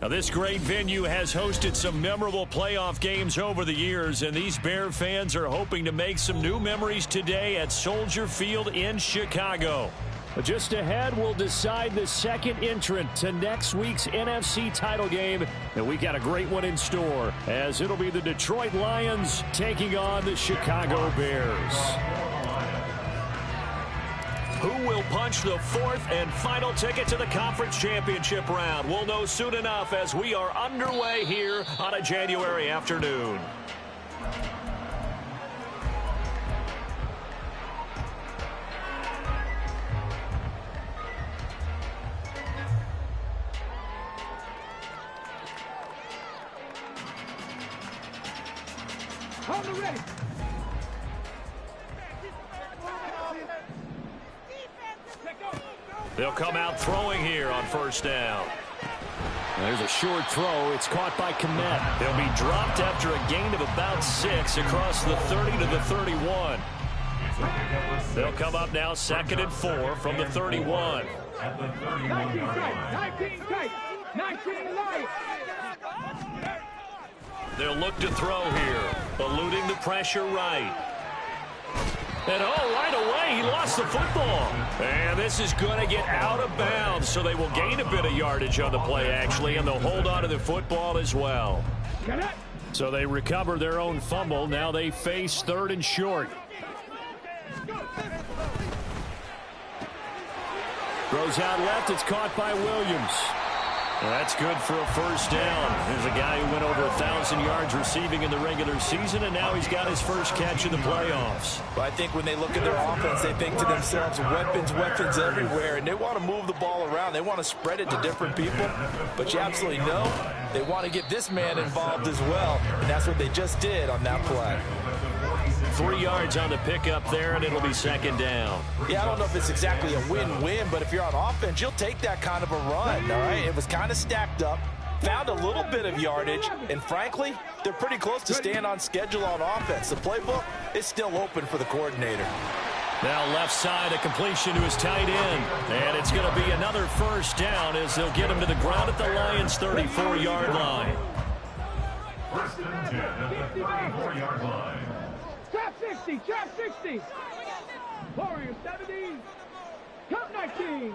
Now, this great venue has hosted some memorable playoff games over the years, and these Bear fans are hoping to make some new memories today at Soldier Field in Chicago. Just ahead, we'll decide the second entrant to next week's NFC title game, and we got a great one in store, as it'll be the Detroit Lions taking on the Chicago Bears. Who will punch the fourth and final ticket to the conference championship round? We'll know soon enough as we are underway here on a January afternoon. Ready. They'll come out throwing here on first down. There's a short throw. It's caught by Kmet. They'll be dropped after a gain of about 6 across the 30 to the 31. They'll come up now 2nd and 4 from the 31. 19 tight. 19 light. They'll look to throw here, eluding the pressure right. And right away, he lost the football. And this is going to get out of bounds, so they will gain a bit of yardage on the play, actually, and they'll hold on to the football as well. So they recover their own fumble. Now they face 3rd and short. Throws out left. It's caught by Williams. That's good for a first down. There's a guy who went over 1,000 yards receiving in the regular season, and now he's got his first catch in the playoffs. Well, I think when they look at their offense, they think to themselves, weapons everywhere, and they want to move the ball around. They want to spread it to different people, but you absolutely know they want to get this man involved as well, and that's what they just did on that play. 3 yards on the pickup there, and it'll be 2nd down. Yeah, I don't know if it's exactly a win-win, but if you're on offense, you'll take that kind of a run, all right? It was kind of stacked up, found a little bit of yardage, and frankly, they're pretty close to staying on schedule on offense. The playbook is still open for the coordinator. Now left side, a completion to his tight end, and it's going to be another first down as they'll get him to the ground at the Lions' 34-yard line. 1st and 10 at the 34-yard line. Trap 60. Warriors 70. Cup 19.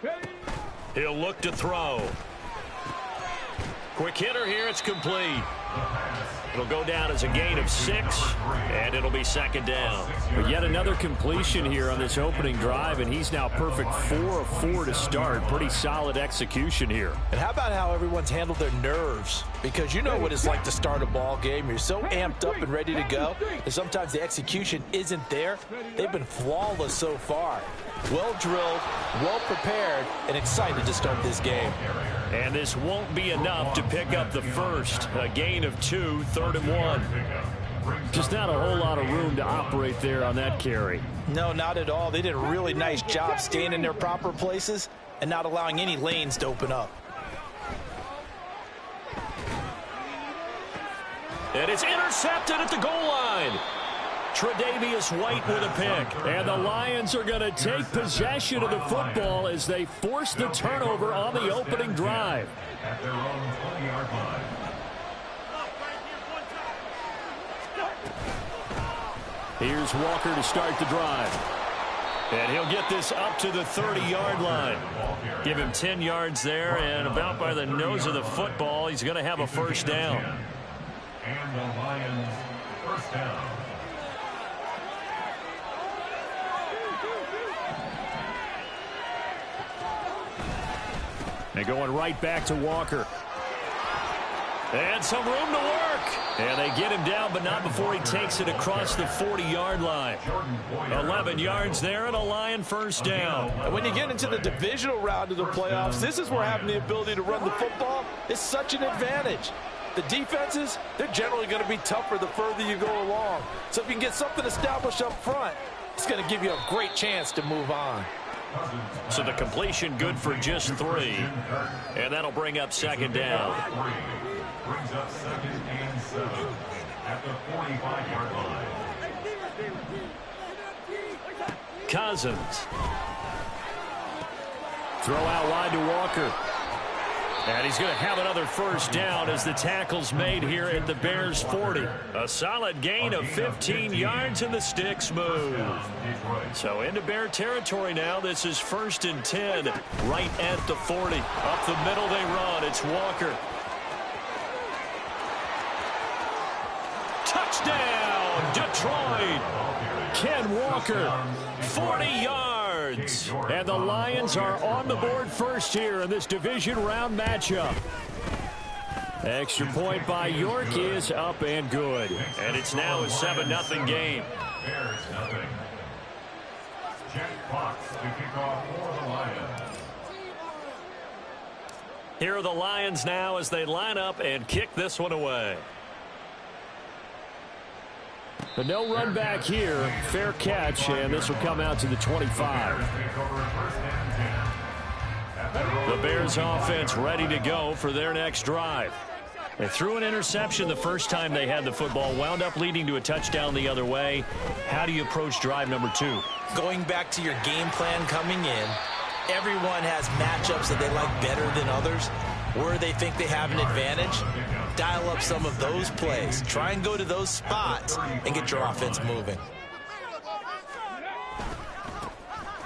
Ready. He'll look to throw. Quick hitter here. It's complete. It'll go down as a gain of 6, and it'll be 2nd down. But yet another completion here on this opening drive, and he's now perfect 4 of 4 to start. Pretty solid execution here. And how about how everyone's handled their nerves? Because you know what it's like to start a ball game. You're so amped up and ready to go, and sometimes the execution isn't there. They've been flawless so far. Well drilled, well prepared, and excited to start this game. And this won't be enough to pick up the first. A gain of 2, 3rd and 1. Just not a whole lot of room to operate there on that carry. No, not at all. They did a really nice job staying in their proper places and not allowing any lanes to open up. And it's intercepted at the goal line. Tre'Davious White with a pick. And the Lions are going to take possession of the football as they force the turnover on the opening drive. At their own 20-yard line. Here's Walker to start the drive. And he'll get this up to the 30-yard line. Give him 10 yards there, and about by the nose of the football, he's going to have a first down. And the Lions first down. They're going right back to Walker. And some room to work. And they get him down, but not before he takes it across the 40-yard line. 11 yards there and a Lion first down. And when you get into the divisional round of the playoffs, this is where having the ability to run the football is such an advantage. The defenses, they're generally going to be tougher the further you go along. So if you can get something established up front, it's going to give you a great chance to move on. So the completion good for just 3. And that'll bring up 2nd down. Brings up 2nd and 7 at the 45-yard line. Cousins. Throw out wide to Walker. And he's going to have another first down as the tackle's made here at the Bears 40. A solid gain of 15 yards and the sticks move. So into Bear territory now. This is 1st and 10 right at the 40. Up the middle they run. It's Walker. Touchdown, Detroit. Ken Walker, 40 yards. And the Lions are on the board first here in this division round matchup. Extra point by York is up and good. And it's now a 7-0 game. Bears nothing. Jack Fox to kick off for the Lions. Here are the Lions now as they line up and kick this one away. But no run back here. Fair catch, and this will come out to the 25. The Bears offense ready to go for their next drive. They threw an interception the first time they had the football, wound up leading to a touchdown the other way. How do you approach drive number 2? Going back to your game plan coming in, everyone has matchups that they like better than others, where they think they have an advantage. Dial up some of those plays. Try and go to those spots and get your offense moving.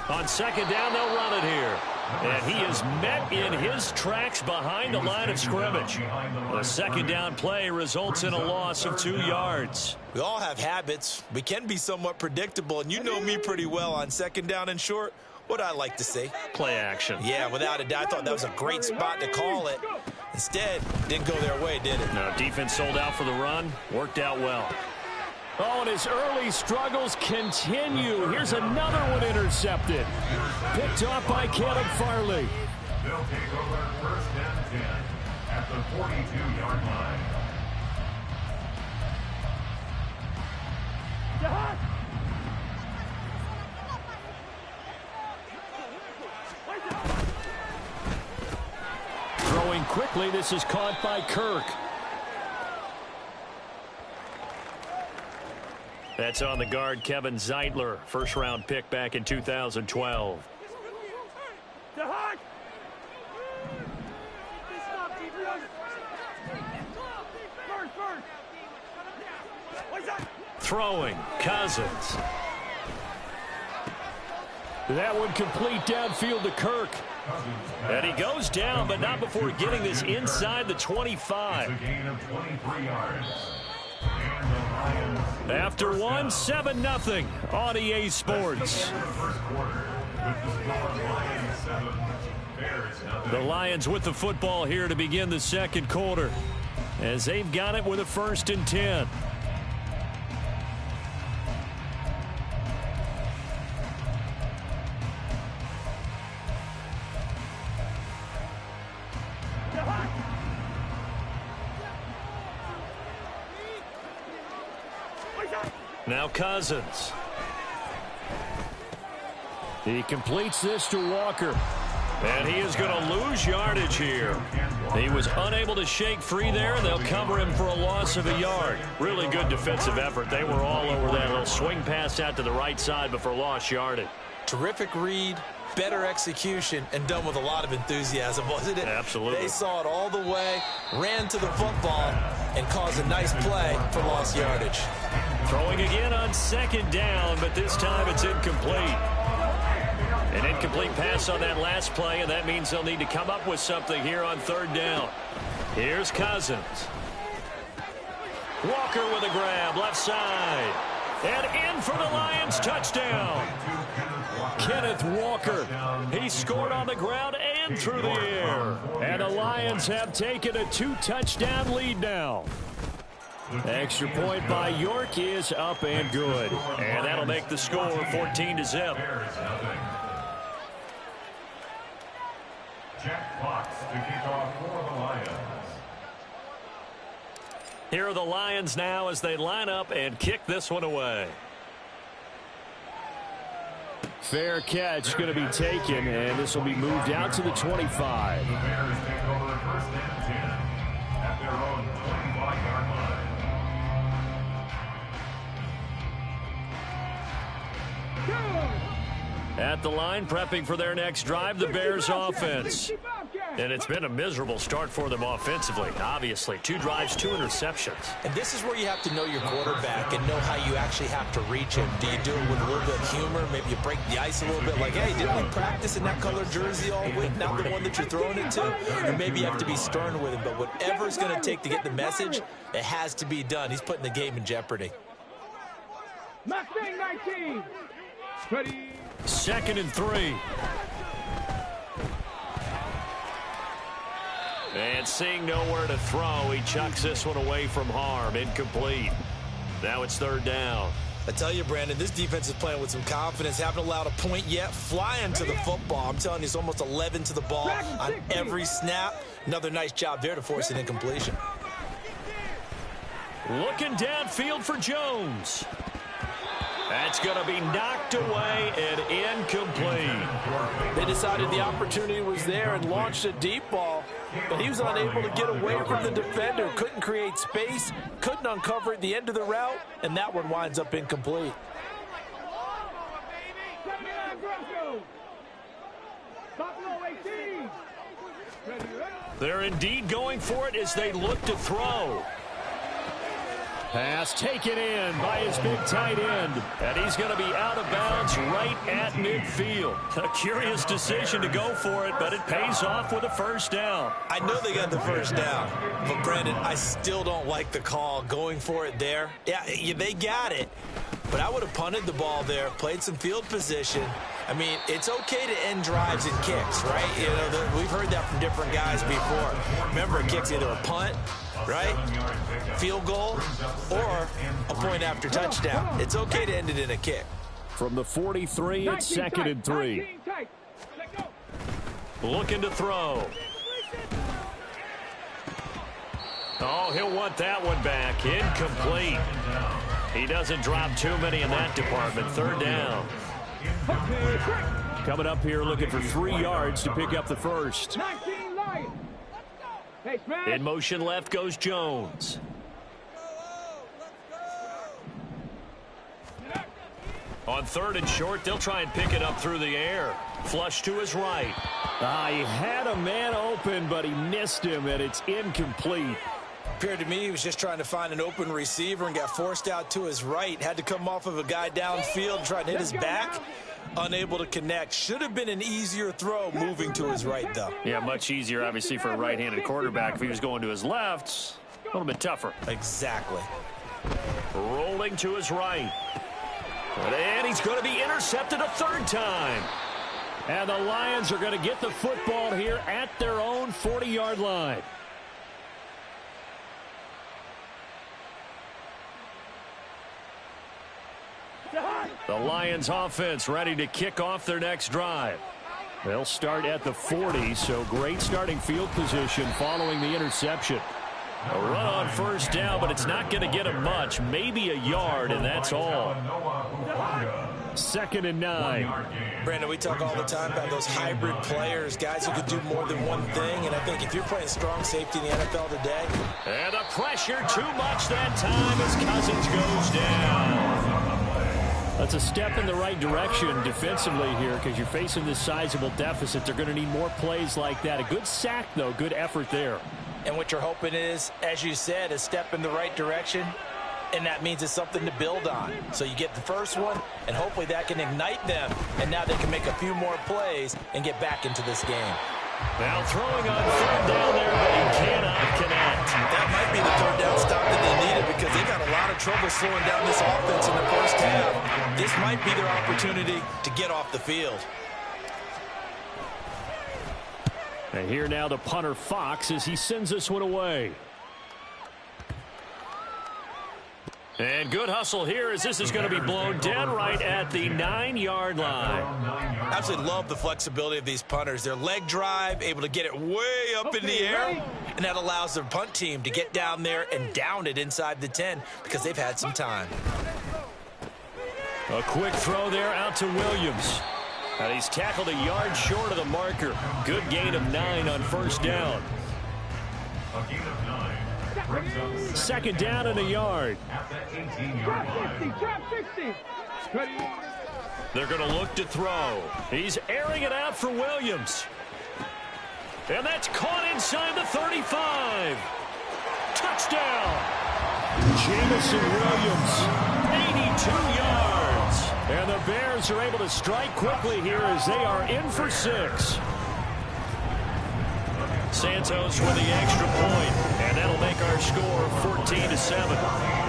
On second down, they'll run it here. And he is met in his tracks behind the line of scrimmage. The second down play results in a loss of 2 yards. We all have habits. We can be somewhat predictable, and you know me pretty well on second down and short. What I like to say? Play action. Yeah, without a doubt. I thought that was a great spot to call it. Instead, didn't go their way, did it? No, defense sold out for the run. Worked out well. Oh, and his early struggles continue. Here's another one intercepted. Picked off by Caleb Farley. They'll take over 1st and 10 at the 42-yard line. Throwing quickly, this is caught by Kirk. That's on the guard, Kevin Zeitler. First-round pick back in 2012. Throwing, Cousins. That one complete downfield to Kirk. And he goes down, but not before getting this inside the 25. It's a gain of 23 yards. After one, 7-0 on EA Sports. The Lions with the football here to begin the second quarter, as they've got it with a 1st and 10. Now Cousins. He completes this to Walker. And he is going to lose yardage here. He was unable to shake free there, and they'll cover him for a loss of a yard. Really good defensive effort. They were all over that little swing pass out to the right side, but for lost yardage. Terrific read, better execution, and done with a lot of enthusiasm, wasn't it? Absolutely. They saw it all the way, ran to the football, and caused a nice play for lost yardage. Throwing again on second down, but this time it's incomplete. An incomplete pass on that last play, and that means they'll need to come up with something here on 3rd down. Here's Cousins. Walker with a grab, left side. And in for the Lions, touchdown. Kenneth Walker. He scored on the ground and through the air. And the Lions have taken a 2-touchdown lead now. Extra point by York is up and good. And that'll make the score 14-0. Jack Fox to kick off for the Lions. Here are the Lions now as they line up and kick this one away. Fair catch going to be taken, and this will be moved out to the 25. The Bears take over 1st and 10 at their own 25-yard line. At the line, prepping for their next drive, the Bears offense. And it's been a miserable start for them offensively, obviously. 2 drives, 2 interceptions. And this is where you have to know your quarterback and know how you actually have to reach him. Do you do it with a little bit of humor? Maybe you break the ice a little bit like, hey, didn't we practice in that color jersey all week? Not the one that you're throwing it to? Or maybe you have to be stern with him. But whatever it's going to take to get the message, it has to be done. He's putting the game in jeopardy. Mustang 19. Ready. 2nd and 3. And seeing nowhere to throw, he chucks this one away from harm. Incomplete. Now it's 3rd down. I tell you, Brandon, this defense is playing with some confidence. Haven't allowed a point yet. Flying to the football. I'm telling you, it's almost 11 to the ball on every snap. Another nice job there to force an incompletion. Looking downfield for Jones. That's going to be knocked away and incomplete. They decided the opportunity was there and launched a deep ball, but he was unable to get away from the defender. Couldn't create space, couldn't uncover at the end of the route, and that one winds up incomplete. They're indeed going for it as they look to throw. Pass taken in by his big tight end. And he's going to be out of bounds right at midfield. A curious decision to go for it, but it pays off with a 1st down. I know they got the 1st down, but Brandon, I still don't like the call going for it there. Yeah, they got it, but I would have punted the ball there, played some field position. I mean, it's okay to end drives and kicks, right? You know, we've heard that from different guys before. Remember, a kick's either a punt, right, field goal, or a point after touchdown. It's okay to end it in a kick. From the 43, it's 2nd and 3. Looking to throw. Oh, he'll want that one back. Incomplete. He doesn't drop too many in that department. 3rd down. Coming up here looking for 3 yards to pick up the 1st. In motion left goes Jones. On 3rd and short, they'll try and pick it up through the air. Flush to his right. He had a man open, but he missed him, and it's incomplete. Appeared to me he was just trying to find an open receiver and got forced out to his right. Had to come off of a guy downfield and try to hit his back. Unable to connect. Should have been an easier throw moving to his right, though. Yeah, much easier, obviously, for a right-handed quarterback. If he was going to his left, a little bit tougher. Exactly. Rolling to his right. And he's going to be intercepted a 3rd time. And the Lions are going to get the football here at their own 40-yard line. The Lions offense ready to kick off their next drive. They'll start at the 40, so great starting field position following the interception. A run on 1st down, but it's not going to get him much. Maybe a yard, and that's all. 2nd and 9. Brandon, we talk all the time about those hybrid players, guys who could do more than one thing, and I think if you're playing strong safety in the NFL today. And the pressure too much that time as Cousins goes down. That's a step in the right direction defensively here because you're facing this sizable deficit. They're going to need more plays like that. A good sack, though. Good effort there. And what you're hoping is, as you said, a step in the right direction, and that means it's something to build on. So you get the first one, and hopefully that can ignite them, and now they can make a few more plays and get back into this game. Now throwing on 3rd down there, but he cannot connect. That might be the 3rd down stop that they needed because they got a lot of trouble slowing down this offense in the 1st half. This might be their opportunity to get off the field. And here now the punter Fox as he sends this one away. And good hustle here as this is going to be blown dead right at the 9-yard line. Absolutely love the flexibility of these punters. Their leg drive, able to get it way up in the air, and that allows their punt team to get down there and down it inside the 10 because they've had some time. A quick throw there out to Williams. And he's tackled a yard short of the marker. Good gain of 9 on 1st down. A gain of 9. 2nd down and a yard. Drop 60. They're going to look to throw. He's airing it out for Williams. And that's caught inside the 35. Touchdown. Jamison Williams, 82 yards. And the Bears are able to strike quickly here as they are in for 6. Santos with the extra point, and that'll make our score 14-7.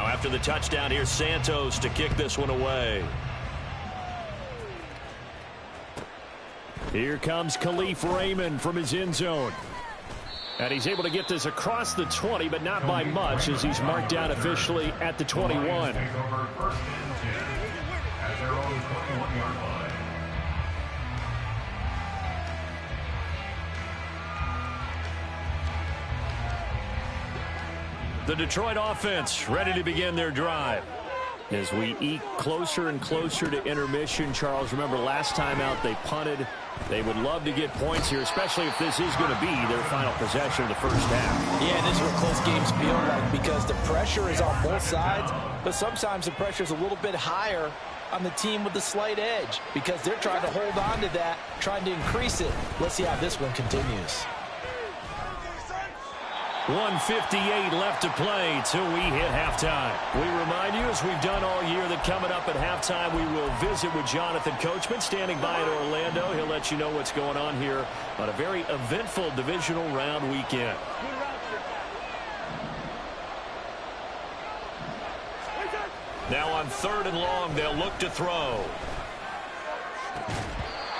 After the touchdown, here's Santos to kick this one away. Here comes Khalif Raymond from his end zone. And he's able to get this across the 20, but not by much, as he's marked down officially at the 21. The Detroit offense ready to begin their drive. As we eke closer and closer to intermission, Charles, remember last time out they punted. They would love to get points here, especially if this is going to be their final possession of the first half. Yeah, and this is what close games feel like, because the pressure is on both sides, but sometimes the pressure is a little bit higher on the team with the slight edge, because they're trying to hold on to that, trying to increase it. Let's see how this one continues. 1:58 left to play till we hit halftime. We remind you, as we've done all year, that coming up at halftime we will visit with Jonathan Coachman standing by in Orlando. He'll let you know what's going on here on a very eventful divisional round weekend. Now on 3rd and long, they'll look to throw.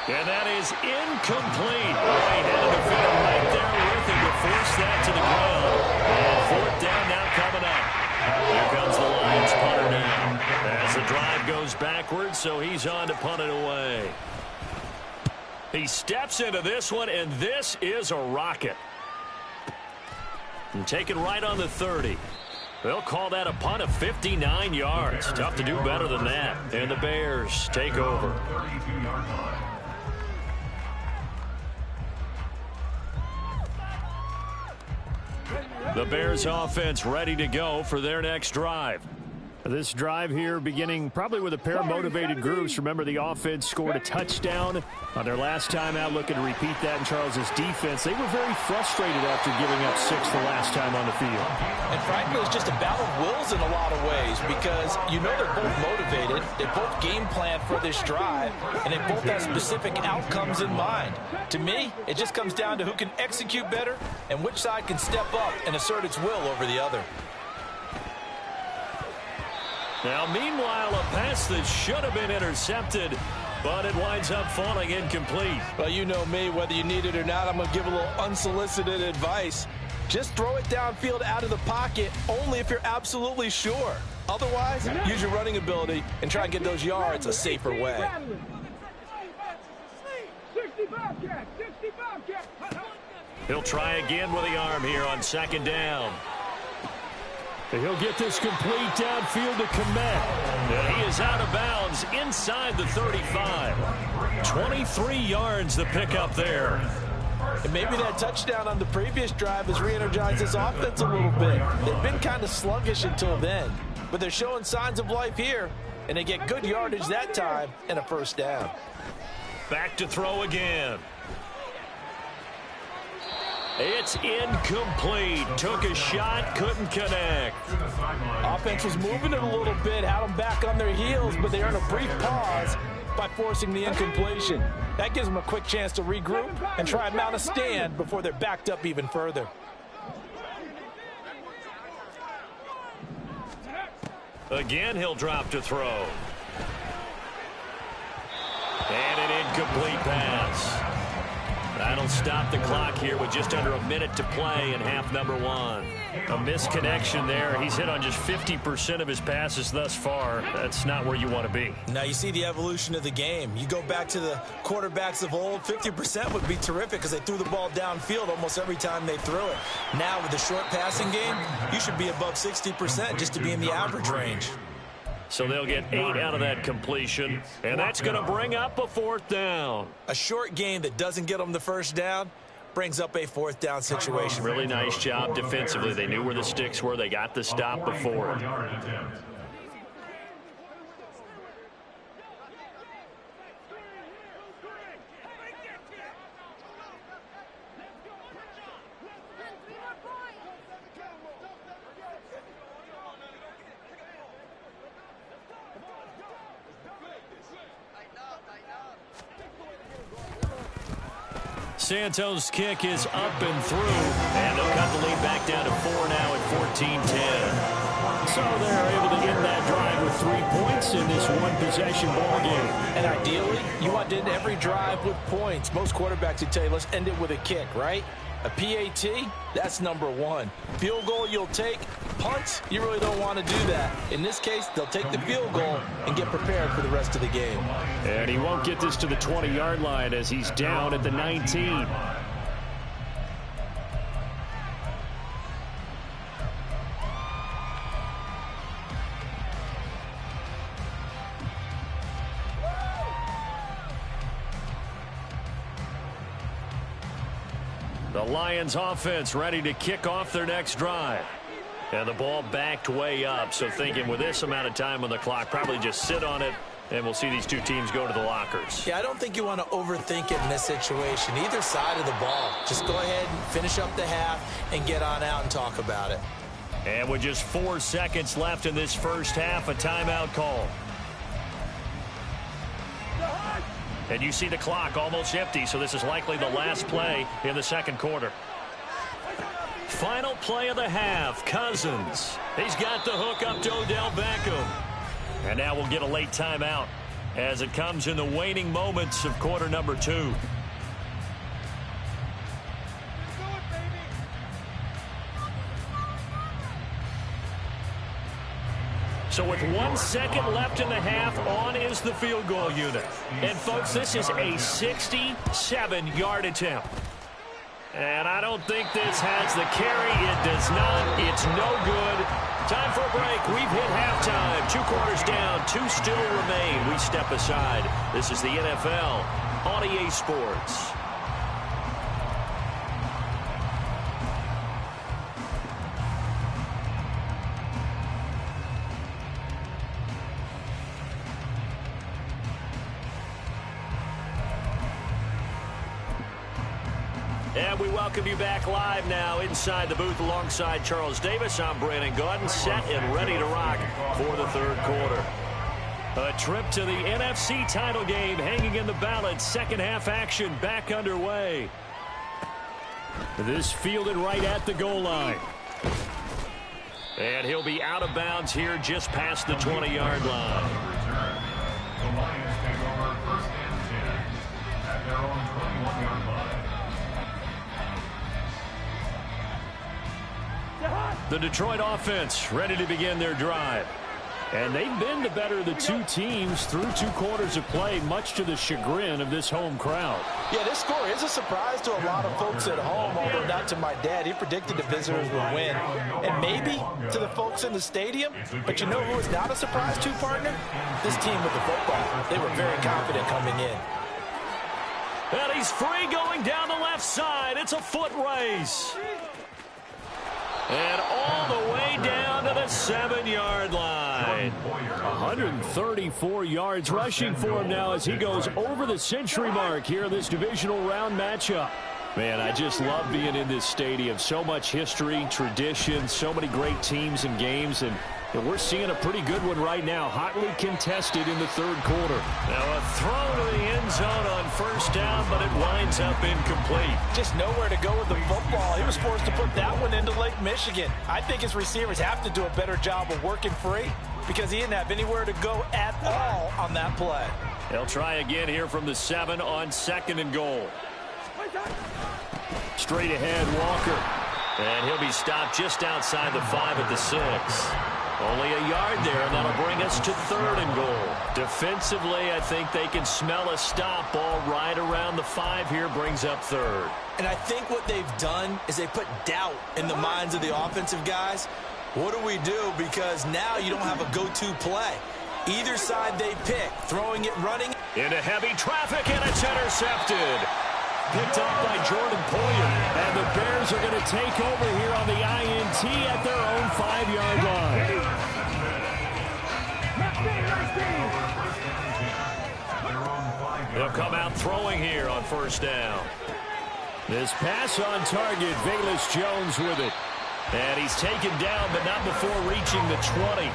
And that is incomplete. They had a defender right there with him to force that to the ground. And 4th down now coming up. Here comes the Lions punter now. As the drive goes backwards, so he's on to punt it away. He steps into this one, and this is a rocket. And taken right on the 30. They'll call that a punt of 59 yards. Tough to do better than that. And the Bears take over. The Bears offense ready to go for their next drive. This drive here beginning probably with a pair of motivated groups. Remember, the offense scored a touchdown on their last time out, looking to repeat that in Charles's defense. They were very frustrated after giving up 6 the last time on the field. And frankly, it's just a battle of wills in a lot of ways, because you know they're both motivated. They both game plan for this drive, and they both have specific outcomes in mind. To me, it just comes down to who can execute better and which side can step up and assert its will over the other. Now, meanwhile, a pass that should have been intercepted, but it winds up falling incomplete. Well, you know me, whether you need it or not, I'm going to give a little unsolicited advice. Just throw it downfield out of the pocket only if you're absolutely sure. Otherwise, use your running ability and try and get those yards a safer way. He'll try again with the arm here on 2nd down. He'll get this complete downfield to Kmet. And he is out of bounds inside the 35. 23 yards the pickup there. And maybe that touchdown on the previous drive has re-energized this offense a little bit. They've been kind of sluggish until then, but they're showing signs of life here, and they get good yardage that time and a 1st down. Back to throw again. It's incomplete. Took a shot, couldn't connect. Offense was moving it a little bit, had them back on their heels, but they earned a brief pause by forcing the incompletion. That gives them a quick chance to regroup and try and mount a stand before they're backed up even further. Again, he'll drop to throw. And an incomplete pass. That'll stop the clock here with just under a minute to play in half number 1. A misconnection there. He's hit on just 50% of his passes thus far. That's not where you want to be. Now you see the evolution of the game. You go back to the quarterbacks of old, 50% would be terrific because they threw the ball downfield almost every time they threw it. Now with the short passing game, you should be above 60% just to be in the average range. So they'll get 8 out of that completion, and that's going to bring up a 4th down. A short game that doesn't get them the first down brings up a 4th down situation. Really nice job defensively. They knew where the sticks were. They got the stop before. Santos' kick is up and through, and they'll cut the lead back down to 4 now at 14-10. So they're able to end that drive with 3 points in this one-possession ball game. And ideally, you want to end every drive with points. Most quarterbacks would tell you, let's end it with a kick, right? A PAT, that's number 1. Field goal you'll take. Punts, you really don't want to do that. In this case, they'll take the field goal and get prepared for the rest of the game. And he won't get this to the 20-yard line as he's down at the 19. The Lions offense ready to kick off their next drive. And the ball backed way up, so thinking with this amount of time on the clock, probably just sit on it, and we'll see these two teams go to the lockers. Yeah, I don't think you want to overthink it in this situation, either side of the ball. Just go ahead and finish up the half and get on out and talk about it. And with just 4 seconds left in this first half, a timeout call. And you see the clock almost empty, so this is likely the last play in the second quarter. Final play of the half, Cousins. He's got the hook up to Odell Beckham. And now we'll get a late timeout as it comes in the waning moments of quarter number 2. So with 1 second left in the half, on is the field goal unit. And folks, this is a 67-yard attempt. And I don't think this has the carry. It does not. It's no good. Time for a break. We've hit halftime. 2 quarters down. 2 still remain. We step aside. This is the NFL on EA Sports. And we welcome you back live now inside the booth alongside Charles Davis. I'm Brandon Gaudin, set and ready to rock for the third quarter. A trip to the NFC title game hanging in the balance. Second half action back underway. This fielded right at the goal line. And he'll be out of bounds here just past the 20-yard line. The Lions take over 1st and 10 at their own 21-yard line. The Detroit offense ready to begin their drive. And they've been the better of the 2 teams through 2 quarters of play, much to the chagrin of this home crowd. Yeah, this score is a surprise to a lot of folks at home, although not to my dad. He predicted the visitors would win. And maybe to the folks in the stadium. But you know who is not a surprise to, partner? This team with the football. They were very confident coming in. And he's free going down the left side. It's a foot race. And all the way down to the 7-yard line. 134 yards rushing for him now as he goes over the century mark here in this divisional round matchup. Man, I just love being in this stadium. So much history, tradition, so many great teams and games, and we're seeing a pretty good one right now, hotly contested in the third quarter. Now a throw to the end zone on first down, but it winds up incomplete. Just nowhere to go with the football. He was forced to put that one into Lake Michigan. I think his receivers have to do a better job of working free because he didn't have anywhere to go at all on that play. They'll try again here from the 7 on 2nd and goal. Straight ahead, Walker. And he'll be stopped just outside the 5 at the 6. Only a yard there, and that'll bring us to 3rd and goal. Defensively, I think they can smell a stop. Ball right around the 5 here brings up 3rd. And I think what they've done is they put doubt in the minds of the offensive guys. What do we do? Because now you don't have a go-to play. Either side they pick, throwing it, running. Into heavy traffic, and it's intercepted. Picked off by Jordan Poyer. And the Bears are going to take over here on the INT at their own 5-yard line. They'll come out throwing here on 1st down. This pass on target, Velus Jones with it. And he's taken down, but not before reaching the 20.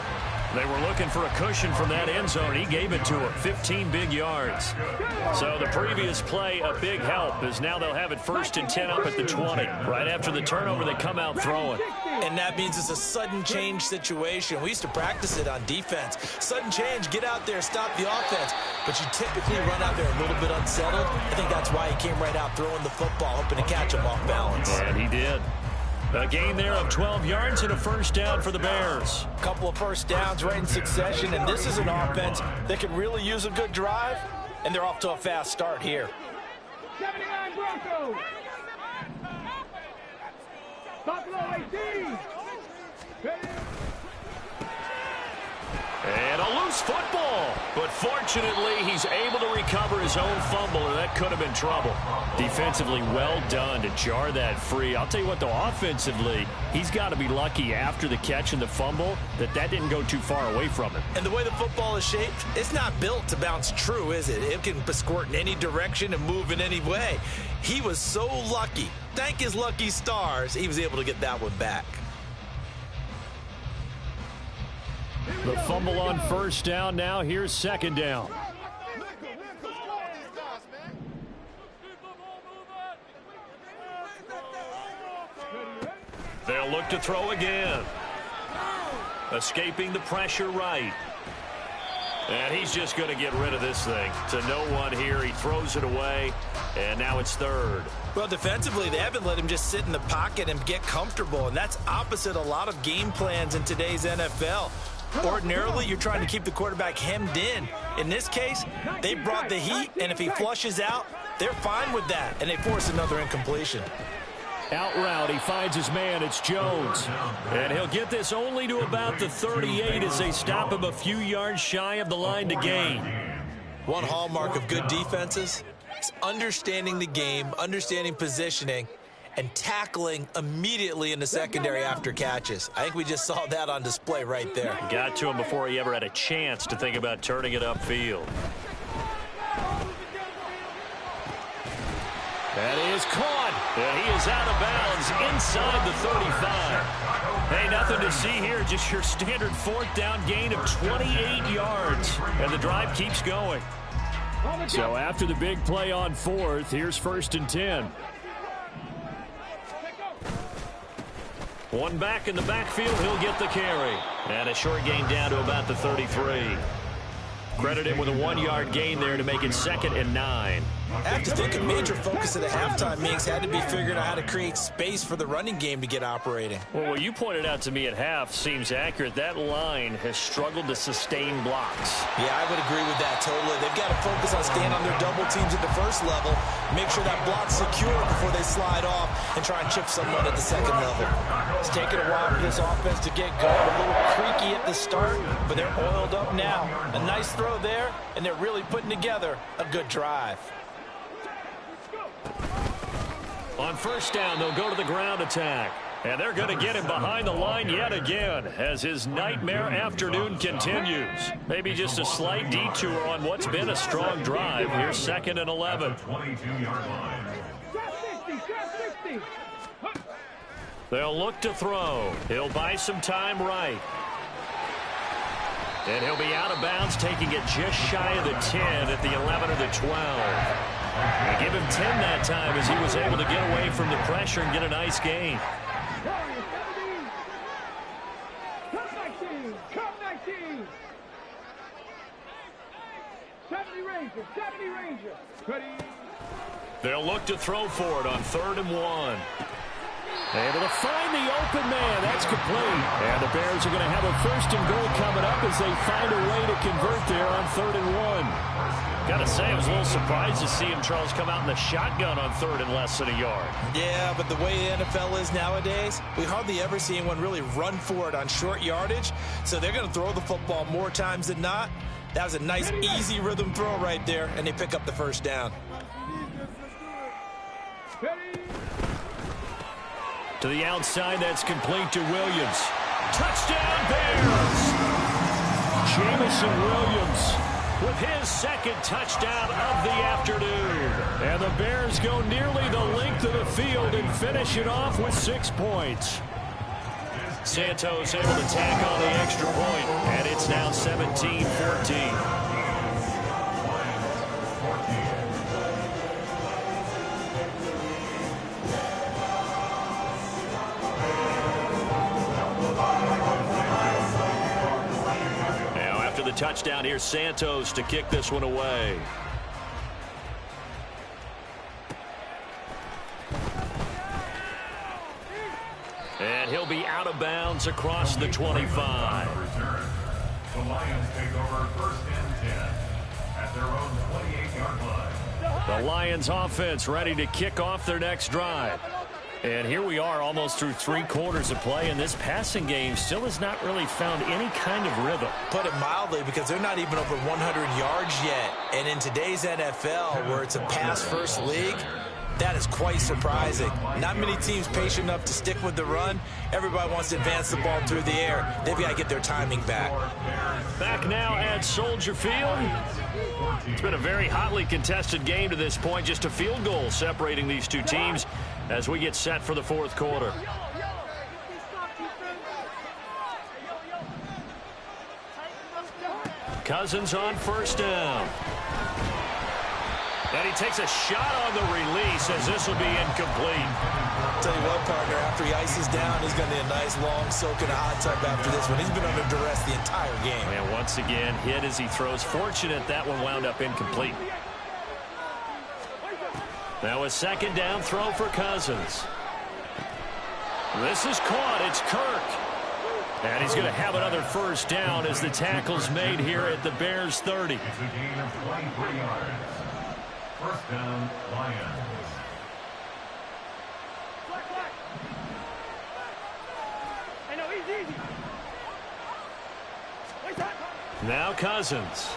They were looking for a cushion from that end zone. He gave it to him, 15 big yards. So the previous play, a big help, as now they'll have it 1st and 10 up at the 20. Right after the turnover, they come out throwing. And that means it's a sudden change situation. We used to practice it on defense. Sudden change, get out there, stop the offense. But you typically run out there a little bit unsettled. I think that's why he came right out throwing the football, hoping to catch him off balance. And he did. A gain there of 12 yards and a 1st down for the Bears. A couple of 1st downs right in succession, and this is an offense that could really use a good drive, and they're off to a fast start here. 79 Broncos. Buffalo 18. And a loose football. But fortunately, he's able to recover his own fumble, and that could have been trouble. Defensively, well done to jar that free. I'll tell you what, though, offensively, he's got to be lucky after the catch and the fumble that didn't go too far away from him. And the way the football is shaped, it's not built to bounce true, is it? It can squirt in any direction and move in any way. He was so lucky. Thank his lucky stars, he was able to get that one back. The fumble on 1st down. Now here's 2nd down. They'll look to throw again. Escaping the pressure right. And he's just going to get rid of this thing. To no one here. He throws it away. And now it's 3rd. Well, defensively, they haven't let him just sit in the pocket and get comfortable. And that's opposite a lot of game plans in today's NFL. Ordinarily, you're trying to keep the quarterback hemmed in. In this case, they brought the heat, and if he flushes out, they're fine with that, and they force another incompletion. Out route, he finds his man. It's Jones. And he'll get this only to about the 38 as they stop him a few yards shy of the line to gain. One hallmark of good defenses is understanding the game, understanding positioning, and tackling immediately in the secondary after catches. I think we just saw that on display right there. Got to him before he ever had a chance to think about turning it upfield. That is caught, and he is out of bounds inside the 35. Hey, nothing to see here, just your standard 4th down gain of 28 yards, and the drive keeps going. So after the big play on 4th, here's 1st and 10. One back in the backfield, he'll get the carry. And a short gain down to about the 33. Credit him with a 1-yard gain there to make it 2nd and 9. I have to think a major focus of the halftime meetings had to be figuring out how to create space for the running game to get operating. Well, what you pointed out to me at half seems accurate. That line has struggled to sustain blocks. Yeah, I would agree with that totally. They've got to focus on staying on their double teams at the 1st level, make sure that block's secure before they slide off and try and chip someone at the 2nd level. It's taken a while for this offense to get going. A little creaky at the start, but they're oiled up now. A nice throw there, and they're really putting together a good drive. On 1st down, they'll go to the ground attack. And they're going to get him behind the line yet again as his nightmare afternoon continues. Maybe just a slight detour on what's been a strong drive. Here's 2nd and 11. 22-yard line. They'll look to throw. He'll buy some time right. And he'll be out of bounds, taking it just shy of the 10 at the 11 or the 12. They give him 10 that time as he was able to get away from the pressure and get a nice gain. Cup 19. 70 Ranger. Ready. They'll look to throw for it on 3rd and 1. Able to find the open man. That's complete. And the Bears are going to have a 1st and goal coming up as they find a way to convert there on 3rd and 1. Got to say, I was a little surprised to see him, Charles, come out in the shotgun on 3rd and less than a yard. Yeah, but the way the NFL is nowadays, we hardly ever see anyone really run for it on short yardage. So they're going to throw the football more times than not. That was a nice, easy rhythm throw right there, and they pick up the 1st down. To the outside, that's complete to Williams. Touchdown, Bears! Jamison Williams with his 2nd touchdown of the afternoon. And the Bears go nearly the length of the field and finish it off with 6 points. Santos able to tack on the extra point, and it's now 17-14. Touchdown here, Santos to kick this one away. And he'll be out of bounds across the 25. The Lions take over 1st and 10 at their own 28-yard line. The Lions offense ready to kick off their next drive. And here we are almost through 3 quarters of play, and this passing game still has not really found any kind of rhythm. Put it mildly, because they're not even over 100 yards yet. And in today's NFL, where it's a pass-first league, that is quite surprising. Not many teams patient enough to stick with the run. Everybody wants to advance the ball through the air. They've got to get their timing back. Back now at Soldier Field. It's been a very hotly contested game to this point. Just a field goal separating these two teams as we get set for the 4th quarter. Cousins on 1st down. And he takes a shot on the release as this will be incomplete. I'll tell you what, partner, after he ices down, he's going to need a nice long soak in a hot tub after this one. He's been under duress the entire game. And once again, hit as he throws. Fortunate that one wound up incomplete. Now a 2nd down throw for Cousins. This is caught. It's Kirk. And he's going to have another 1st down as the tackle's made here at the Bears 30. It's a gain of 23 yards. 1st down, Lions. Now Cousins.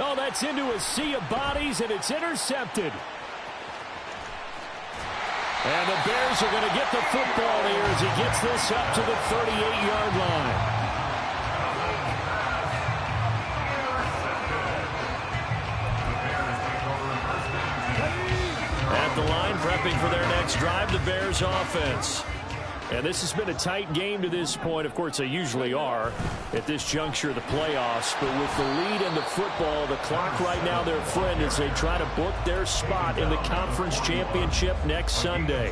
Oh, that's into a sea of bodies, and it's intercepted. And the Bears are going to get the football here as he gets this up to the 38-yard line. At the line, prepping for their next drive, the Bears offense. And this has been a tight game to this point. Of course, they usually are at this juncture of the playoffs. But with the lead in the football, the clock right now their friend as they try to book their spot in the conference championship next Sunday.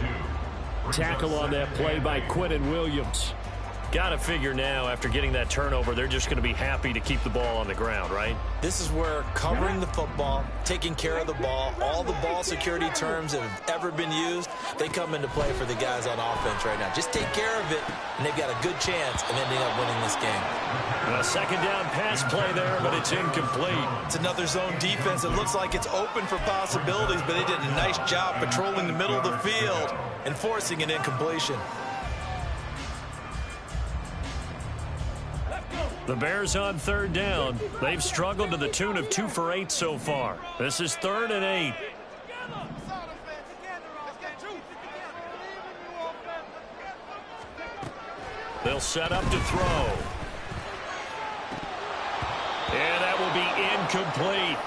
Tackle on that play by Quinnen Williams. Got to figure now, after getting that turnover, they're just going to be happy to keep the ball on the ground, right? This is where covering the football, taking care of the ball, all the ball security terms that have ever been used, they come into play for the guys on offense right now. Just take care of it, and they've got a good chance of ending up winning this game. A 2nd down pass play there, but it's incomplete. It's another zone defense. It looks like it's open for possibilities, but they did a nice job patrolling the middle of the field and forcing an incompletion. The Bears on 3rd down. They've struggled to the tune of 2 for 8 so far. This is 3rd and 8. They'll set up to throw. And that will be incomplete.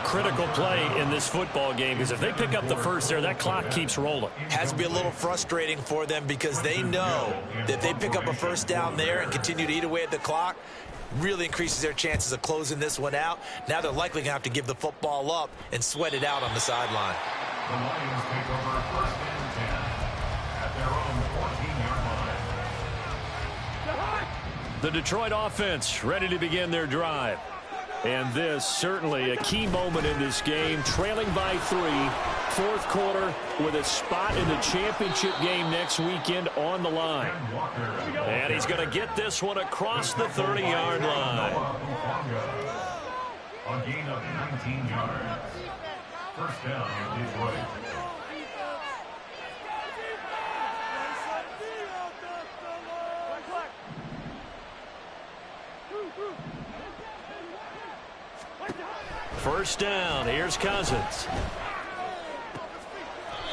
Critical play in this football game, because if they pick up the first there, that clock keeps rolling. Has to be a little frustrating for them, because they know that if they pick up a 1st down there and continue to eat away at the clock, really increases their chances of closing this one out. Now they're likely going to have to give the football up and sweat it out on the sideline. The Lions take over 1st and 10 at their own 14-yard line. The Detroit offense ready to begin their drive. And this certainly a key moment in this game, trailing by 3, fourth quarter with a spot in the championship game next weekend on the line. And he's going to get this one across the 30-yard line. A gain of 19 yards. First down, Detroit. First down, here's Cousins.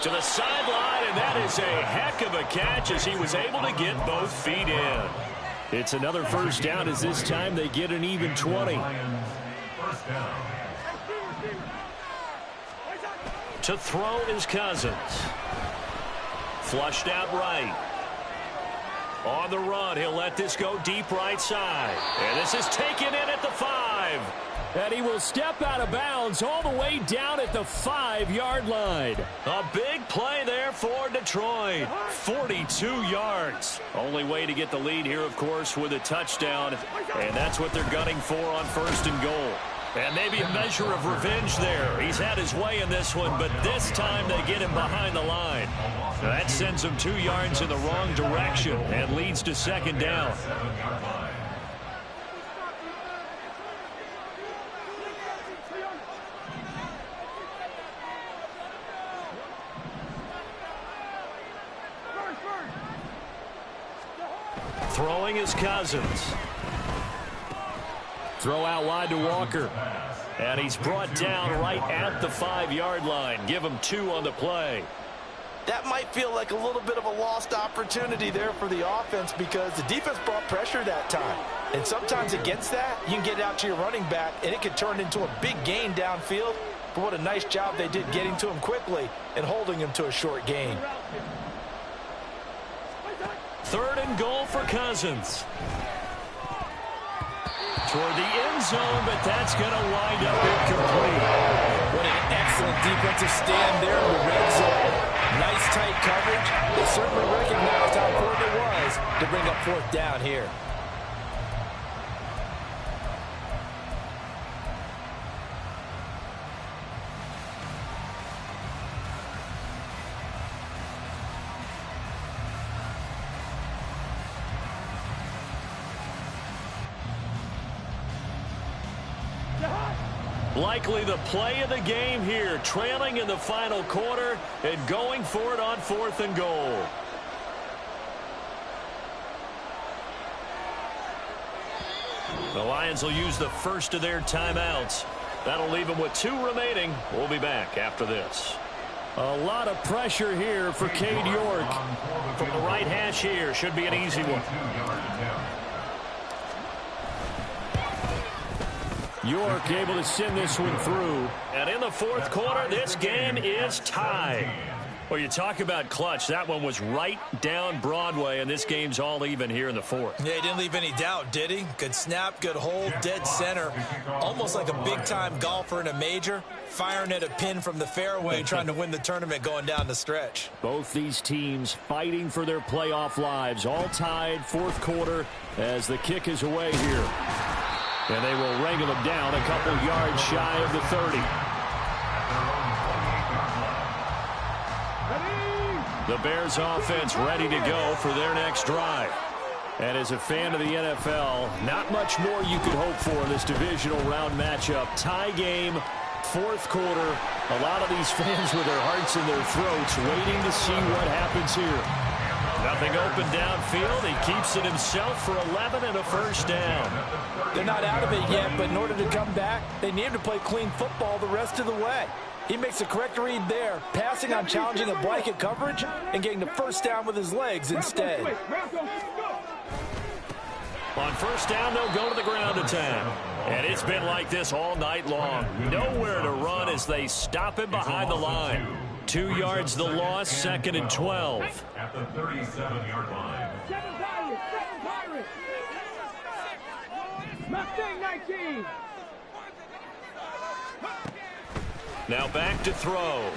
To the sideline, and that is a heck of a catch as he was able to get both feet in. It's another first down as this time they get an even 20. First down. To throw is Cousins. Flushed out right. On the run, he'll let this go deep right side. And this is taken in at the 5. And he will step out of bounds all the way down at the 5-yard line. A big play there for Detroit. 42 yards. Only way to get the lead here, of course, with a touchdown. And that's what they're gunning for on first and goal. And maybe a measure of revenge there. He's had his way in this one, but this time they get him behind the line. That sends him 2 yards in the wrong direction and leads to second down. Throwing is Cousins. Throw out wide to Walker. And he's brought down right at the 5-yard line. Give him 2 on the play. That might feel like a little bit of a lost opportunity there for the offense because the defense brought pressure that time. And sometimes against that, you can get it out to your running back, and it can turn into a big gain downfield. But what a nice job they did getting to him quickly and holding him to a short gain. Third and goal for Cousins. Toward the end zone, but that's going to wind up incomplete. What an excellent defensive stand there in the red zone. Nice tight coverage. They certainly recognized how important it was to bring up fourth down here. Likely the play of the game here, trailing in the final quarter and going for it on fourth and goal. The Lions will use the first of their timeouts. That'll leave them with 2 remaining. We'll be back after this. A lot of pressure here for Cade York. From the right hash here, should be an easy one. York able to send this one through. And in the fourth quarter, this game is tied. Well, you talk about clutch. That one was right down Broadway, and this game's all even here in the fourth. Yeah, he didn't leave any doubt, did he? Good snap, good hold, dead center. Almost like a big-time golfer in a major, firing at a pin from the fairway, trying to win the tournament going down the stretch. Both these teams fighting for their playoff lives. All tied, fourth quarter, as the kick is away here. And they will wrangle them down a couple yards shy of the 30. The Bears offense ready to go for their next drive. And as a fan of the NFL, not much more you could hope for in this divisional round matchup. Tie game, fourth quarter. A lot of these fans with their hearts in their throats waiting to see what happens here. Nothing open downfield. He keeps it himself for 11 and a first down. They're not out of it yet, but in order to come back, they need to play clean football the rest of the way. He makes the correct read there, passing on challenging a blanket coverage and getting the first down with his legs instead. On first down, they'll go to the ground attack. And it's been like this all night long. Nowhere to run as they stop him behind the line. 2 yards the loss, second and 12. At the 37-yard line. 7 Pirates! Mustang 19! Now back to throw.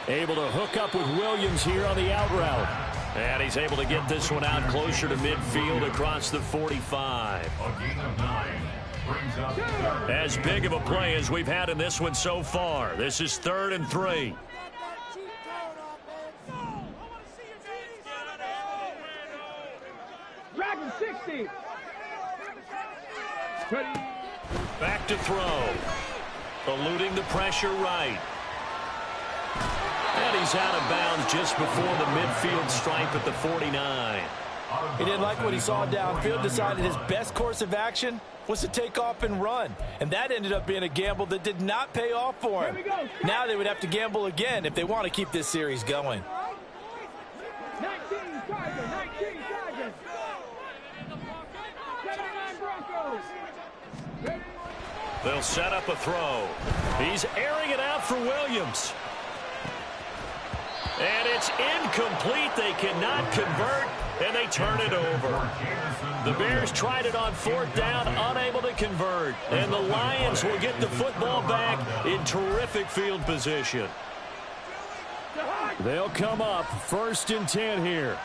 Able to hook up with Williams here on the out route. And he's able to get this one out closer to midfield across the 45. A gain of 9. brings up third. As big of a play as we've had in this one so far. This is 3rd and 3. Dragon 60. Ready. Back to throw. Eluding the pressure right. And he's out of bounds just before the midfield stripe at the 49. He didn't like what he saw downfield, decided his best course of action was to take off and run. And that ended up being a gamble that did not pay off for him. Now they would have to gamble again if they want to keep this series going. 19 Tiger, 19 Tiger. 79 Broncos. Ready. They'll set up a throw. He's airing it out for Williams. And it's incomplete. They cannot convert, and they turn it over. The Bears tried it on 4th down, unable to convert. And the Lions will get the football back in terrific field position. They'll come up 1st and 10 here.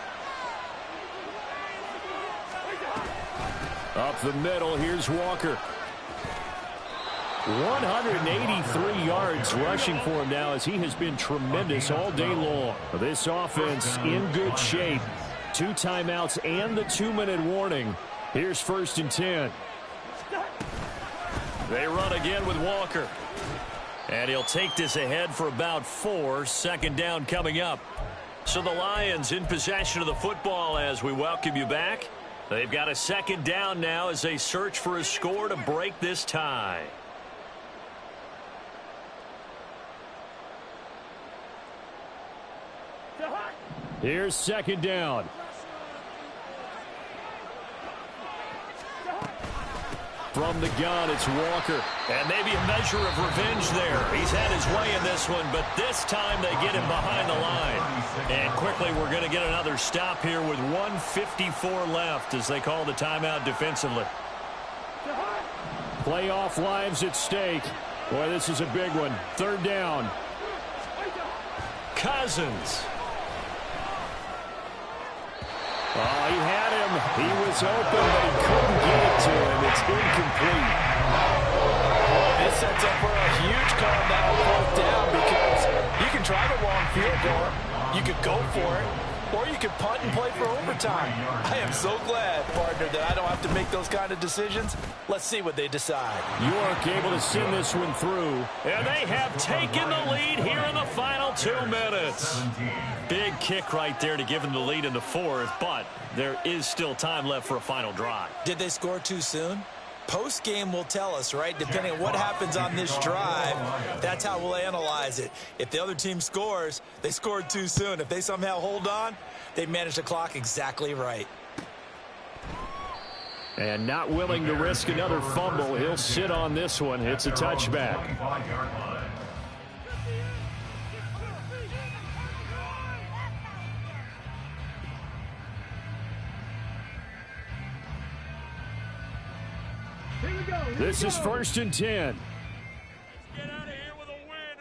Up the middle, here's Walker. 183 yards rushing for him now as he has been tremendous all day long. This offense in good shape. 2 timeouts and the 2-minute warning. Here's 1st and 10. They run again with Walker. And he'll take this ahead for about 4. 2nd down coming up. So the Lions in possession of the football as we welcome you back. They've got a 2nd down now as they search for a score to break this tie. Here's 2nd down. From the gun, it's Walker. And maybe a measure of revenge there. He's had his way in this one, but this time they get him behind the line. And quickly, we're going to get another stop here with 1:54 left as they call the timeout defensively. Playoff lives at stake. Boy, this is a big one. 3rd down. Cousins. Oh, he had him. He was open, but he couldn't get it to him. It's incomplete. This sets up for a huge call now on 4th down because you can try the long field goal, you could go for it, or you could punt and play for overtime. I am so glad, partner, that I don't have to make those kind of decisions. Let's see what they decide. York able to send this one through, and they have taken the lead here in the final 2 minutes. Big kick right there to give them the lead in the 4th, but there is still time left for a final drive. Did they score too soon? Post-game will tell us, right? Depending on what happens on this drive, that's how we'll analyze it. If the other team scores, they scored too soon. If they somehow hold on, they managed the clock exactly right. And not willing to risk another fumble, he'll sit on this one. It's a touchback. This is 1st and 10. Get out of here with a win,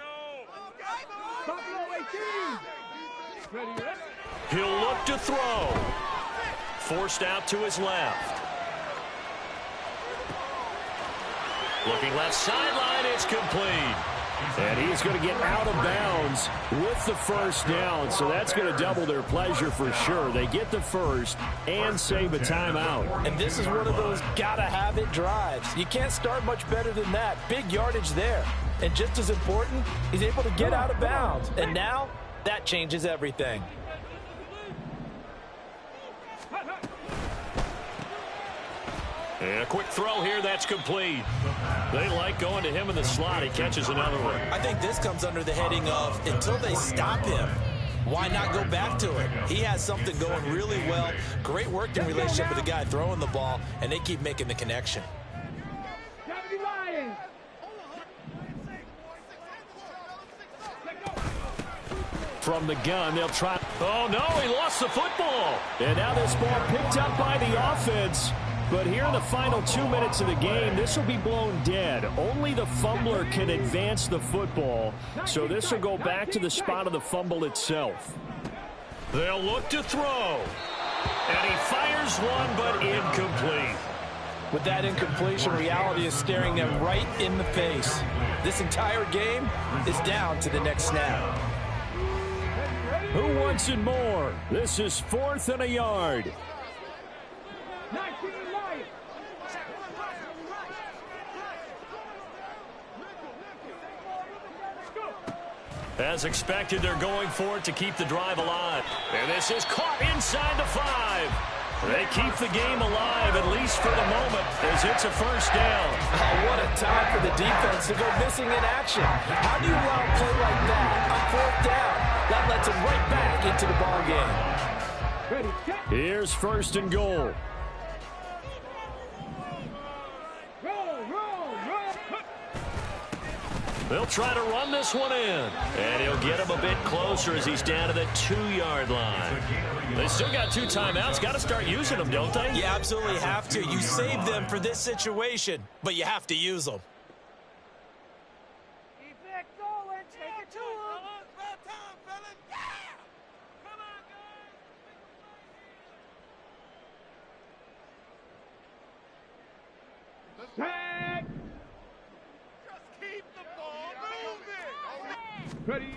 Buffalo 18. Ready, ready. He'll look to throw. Forced out to his left. Looking left sideline, it's complete. And he's going to get out of bounds with the 1st down, so that's going to double their pleasure for sure. They get the 1st and save a timeout. And this is one of those gotta-have-it drives. You can't start much better than that. Big yardage there. And just as important, he's able to get out of bounds. And now, that changes everything. And a quick throw here, that's complete. They like going to him in the slot. He catches another one. I think this comes under the heading of until they stop him, why not go back to it? He has something going really well. Great working relationship with the guy throwing the ball, and they keep making the connection. From the gun, they'll try. Oh, no, he lost the football. And now this ball picked up by the offense. But here in the final 2 minutes of the game, this will be blown dead. Only the fumbler can advance the football. So this will go back to the spot of the fumble itself. They'll look to throw. And he fires one, but incomplete. With that incompletion, reality is staring them right in the face. This entire game is down to the next snap. Who wants it more? This is 4th and a yard. 19 Lions. As expected, they're going for it to keep the drive alive. And this is caught inside the 5. They keep the game alive, at least for the moment, as it's a first down. Oh, what a time for the defense to go missing in action. How do you allow a play like that on 4th down? That lets them right back into the ball game. Ready, set. Here's 1st and goal. Roll. They'll try to run this one in. And he'll get him a bit closer as he's down to the 2-yard line. They still got 2 timeouts. Got to start using them, don't they? You absolutely have to. You save them for this situation, but you have to use them. Keep it going. Take it to him. About time, fellas. Yeah! Come on, guys. Tag. Just keep the ball moving. Ready.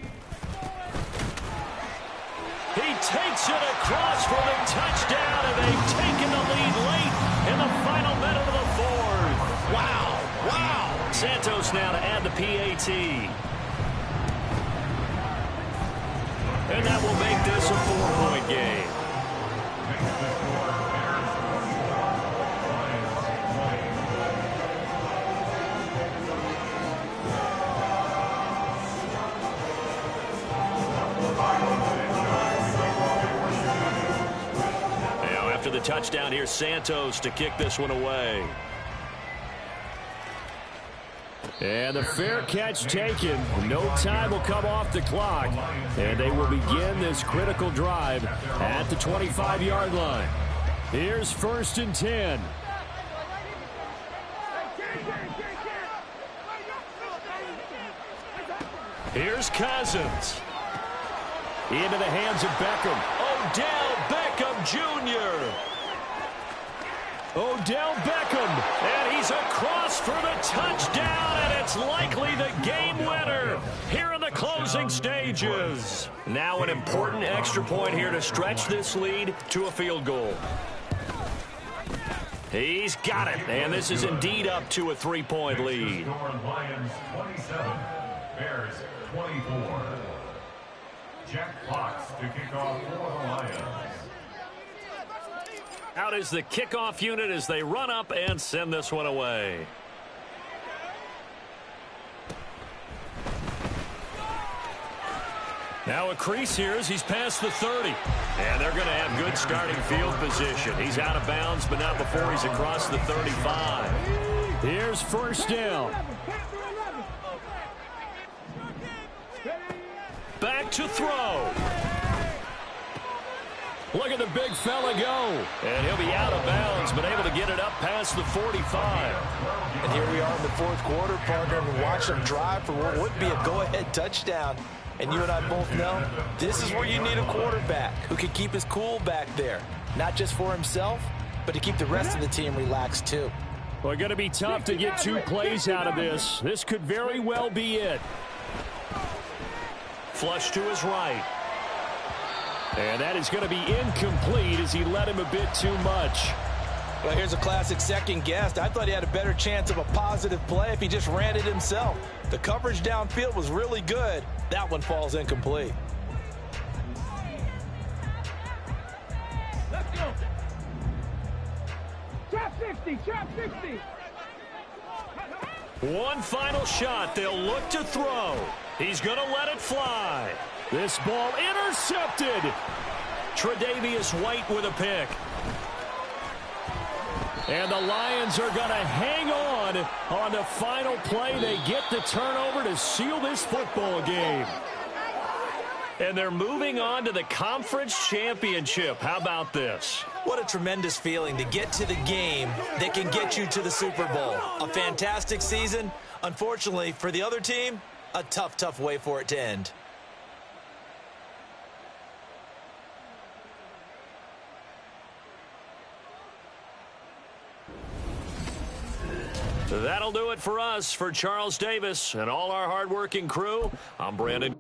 He takes it across for the touchdown, and they've taken the lead late in the final minute of the 4th. Wow. Santos now to add the PAT. And that will make this a 4-point game. After the touchdown, here's Santos to kick this one away. And the fair catch taken. No time will come off the clock. And they will begin this critical drive at the 25-yard line. Here's 1st and 10. Here's Cousins. Into the hands of Beckham. Odell Beckham Jr. Odell Beckham. And he's across for the touchdown, and it's likely the game winner here in the closing stages. Now an important extra point here to stretch this lead to a field goal. He's got it, and this is indeed up to a 3-point lead. Lions 27, Bears 24. Jack Fox to kick off for the Lions. Out is the kickoff unit as they run up and send this one away. Now a crease here as he's past the 30. And they're going to have good starting field position. He's out of bounds, but not before he's across the 35. Here's 1st down. Back to throw. Look at the big fella go. And he'll be out of bounds, but able to get it up past the 45. And here we are in the 4th quarter, partner, and watch them drive for what would be a go-ahead touchdown. And you and I both know this is where you need a quarterback who can keep his cool back there. Not just for himself, but to keep the rest of the team relaxed too. Well, going to be tough to get 2 plays out of this. This could very well be it. Flush to his right. And that is going to be incomplete as he let him a bit too much. Well, here's a classic second guess. I thought he had a better chance of a positive play if he just ran it himself. The coverage downfield was really good. That one falls incomplete. Let's go. Trap 60, trap 60. One final shot. They'll look to throw. He's going to let it fly. This ball intercepted. Tre'Davious White with a pick. And the Lions are going to hang on the final play. They get the turnover to seal this football game. And they're moving on to the conference championship. How about this? What a tremendous feeling to get to the game that can get you to the Super Bowl. A fantastic season. Unfortunately, for the other team, a tough, tough way for it to end. That'll do it for us. For Charles Davis and all our hardworking crew, I'm Brandon.